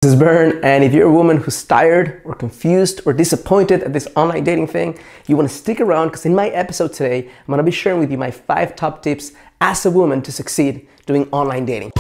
This is Bern, and if you're a woman who's tired or confused or disappointed at this online dating thing, you want to stick around because in my episode today, I'm going to be sharing with you my 5 top tips as a woman to succeed doing online dating.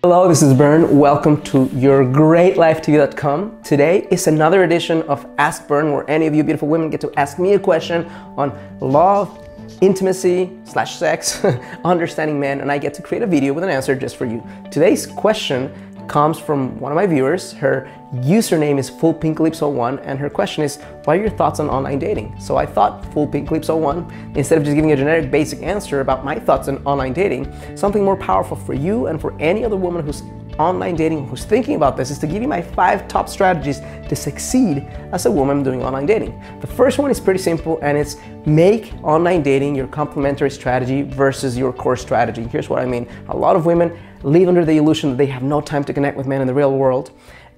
Hello, this is Bern. Welcome to YourGreatLifeTV.com. Today is another edition of Ask Bern, where any of you beautiful women get to ask me a question on love, intimacy / sex, understanding men, and I get to create a video with an answer just for you. Today's question comes from one of my viewers. Her username is FullPinkLips01, and her question is, what are your thoughts on online dating? So I thought FullPinkLips01, instead of just giving a generic basic answer about my thoughts on online dating, something more powerful for you and for any other woman who's online dating, who's thinking about this, is to give you my 5 top strategies to succeed as a woman doing online dating. The first one is pretty simple, and it's make online dating your complementary strategy versus your core strategy. Here's what I mean. A lot of women live under the illusion that they have no time to connect with men in the real world,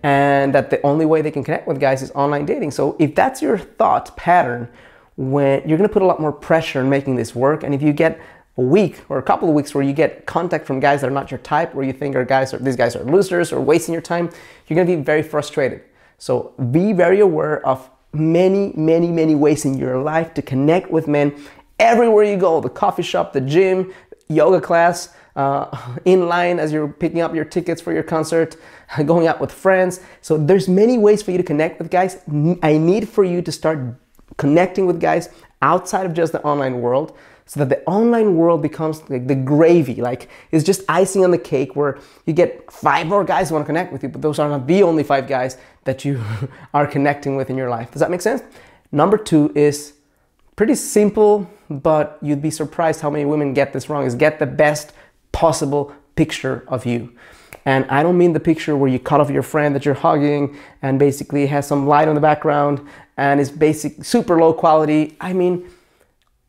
and that the only way they can connect with guys is online dating. So if that's your thought pattern, when you're gonna put a lot more pressure in making this work, and if you get a week or a couple of weeks where you get contact from guys that are not your type, where you think these guys are losers or wasting your time, you're gonna be very frustrated. So be very aware of many ways in your life to connect with men everywhere you go: the coffee shop, the gym, yoga class, in line as you're picking up your tickets for your concert, going out with friends. So there's many ways for you to connect with guys. I need for you to start connecting with guys outside of just the online world, so that the online world becomes like the gravy, like it's just icing on the cake, where you get 5 more guys who want to connect with you, but those are not the only 5 guys that you are connecting with in your life. Does that make sense? Number 2 is pretty simple, but you'd be surprised how many women get this wrong, is get the best possible picture of you. And I don't mean the picture where you cut off your friend that you're hugging and basically has some light on the background and is super low quality. I mean,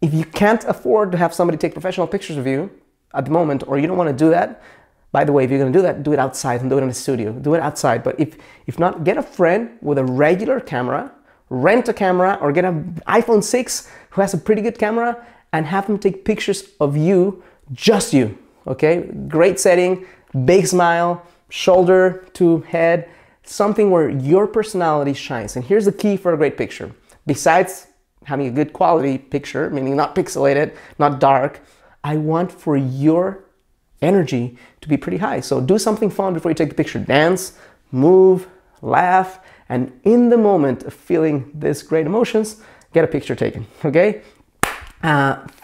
if you can't afford to have somebody take professional pictures of you at the moment, or you don't want to do that, by the way, if you're going to do that, do it outside and do it in a studio. Do it outside. But if not, get a friend with a regular camera, rent a camera, or get an iPhone 6 who has a pretty good camera, and have them take pictures of you, just you. Okay? Great setting, big smile, shoulder to head, something where your personality shines. And here's the key for a great picture. Besides having a good quality picture, meaning not pixelated, not dark, I want for your energy to be pretty high. So do something fun before you take the picture. Dance, move, laugh, and in the moment of feeling these great emotions, get a picture taken, okay?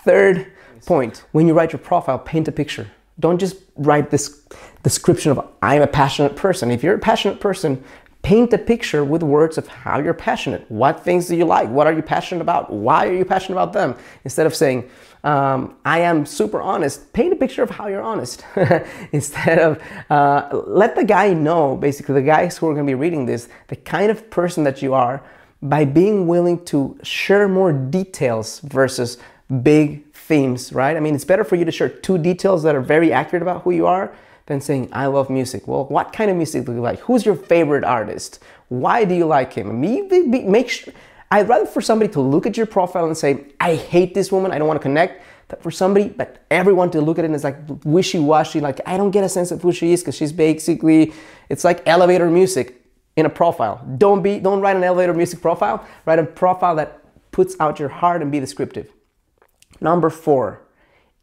Third point, when you write your profile, paint a picture. Don't just write this description of I'm a passionate person. If you're a passionate person, paint a picture with words of how you're passionate. What things do you like? What are you passionate about? Why are you passionate about them? Instead of saying, I am super honest, paint a picture of how you're honest. Instead of, let the guy know, basically the guys who are gonna be reading this, the kind of person that you are, by being willing to share more details versus big themes, right? I mean, it's better for you to share 2 details that are very accurate about who you are than saying, I love music. Well, what kind of music do you like? Who's your favorite artist? Why do you like him? Make sure, I'd rather for somebody to look at your profile and say, I hate this woman, I don't want to connect, but for somebody, but everyone to look at it and it's like wishy-washy, like I don't get a sense of who she is, because she's basically, it's like elevator music in a profile. Don't write an elevator music profile, write a profile that puts out your heart and be descriptive. Number 4,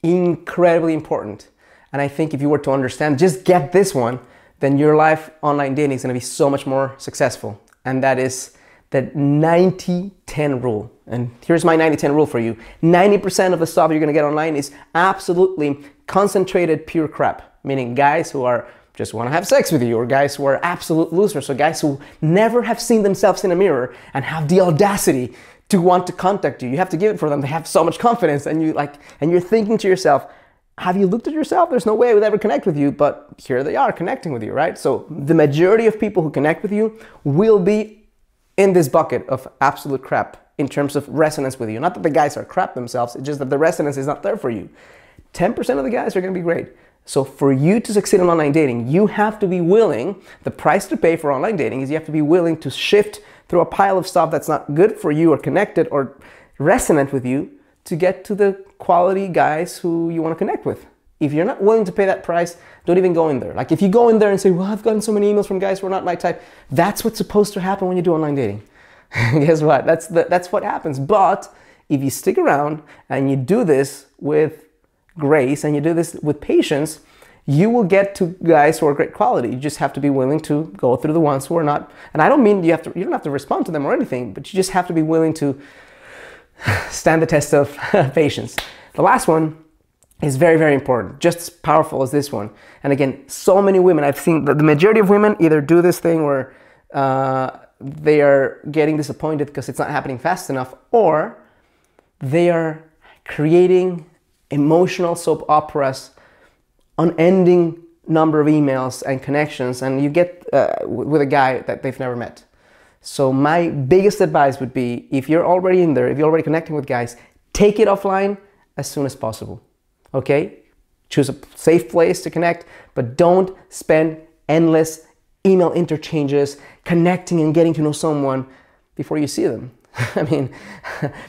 incredibly important. And I think if you were to understand, just get this one, then your life online dating is going to be so much more successful. And that is the 90-10 rule. And here's my 90-10 rule for you. 90% of the stuff you're going to get online is absolutely concentrated pure crap. Meaning guys who are just want to have sex with you, or guys who are absolute losers, or guys who never have seen themselves in a mirror and have the audacity to want to contact you. You have to give it for them. They have so much confidence, and you're thinking to yourself, have you looked at yourself? There's no way I would ever connect with you, but here they are connecting with you, right? So the majority of people who connect with you will be in this bucket of absolute crap in terms of resonance with you. Not that the guys are crap themselves, it's just that the resonance is not there for you. 10% of the guys are gonna be great. So for you to succeed in online dating, you have to be willing, the price to pay for online dating is you have to be willing to shift through a pile of stuff that's not good for you or connected or resonant with you, to get to the quality guys who you want to connect with. If you're not willing to pay that price, don't even go in there. Like if you go in there and say, well, I've gotten so many emails from guys who are not my type, that's what's supposed to happen when you do online dating. Guess what? That's what happens. But if you stick around and you do this with grace and you do this with patience, you will get to guys who are great quality. You just have to be willing to go through the ones who are not. And I don't mean you don't have to respond to them or anything, but you just have to be willing to stand the test of patience. The last one is very, very important, just as powerful as this one. And again, so many women, I've seen that the majority of women either do this thing where they are getting disappointed because it's not happening fast enough, or they are creating emotional soap operas, unending number of emails and connections, and you get with a guy that they've never met. So my biggest advice would be, if you're already in there, if you're already connecting with guys, take it offline as soon as possible. Okay? Choose a safe place to connect, but don't spend endless email interchanges connecting and getting to know someone before you see them. I mean,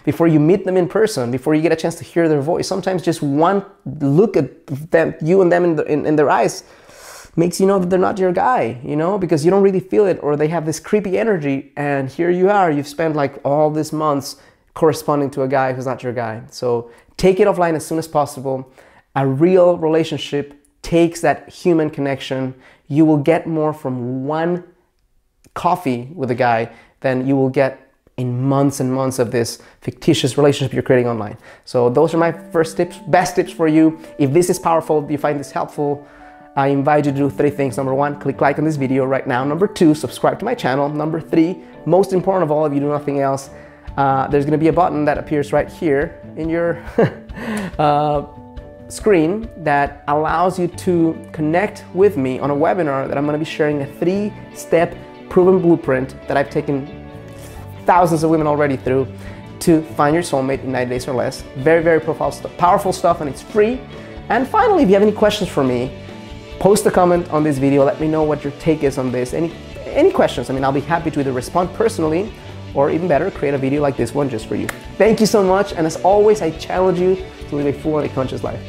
before you meet them in person, before you get a chance to hear their voice. Sometimes just one look at them, you and them in their eyes, makes you know that they're not your guy, you know, because you don't really feel it, or they have this creepy energy, and here you are, you've spent like all these months corresponding to a guy who's not your guy. So take it offline as soon as possible. A real relationship takes that human connection. You will get more from one coffee with a guy than you will get in months and months of this fictitious relationship you're creating online. So those are my first tips, best tips for you. If this is powerful, if you find this helpful, I invite you to do 3 things. Number 1, click like on this video right now. Number 2, subscribe to my channel. Number 3, most important of all, if you do nothing else, there's gonna be a button that appears right here in your screen that allows you to connect with me on a webinar that I'm gonna be sharing, a 3-step proven blueprint that I've taken thousands of women already through to find your soulmate in 90 days or less. Very, very powerful stuff, and it's free. And finally, if you have any questions for me, post a comment on this video. Let me know what your take is on this. Any questions? I mean, I'll be happy to either respond personally, or even better, create a video like this one just for you. Thank you so much, and as always, I challenge you to live a full and a conscious life.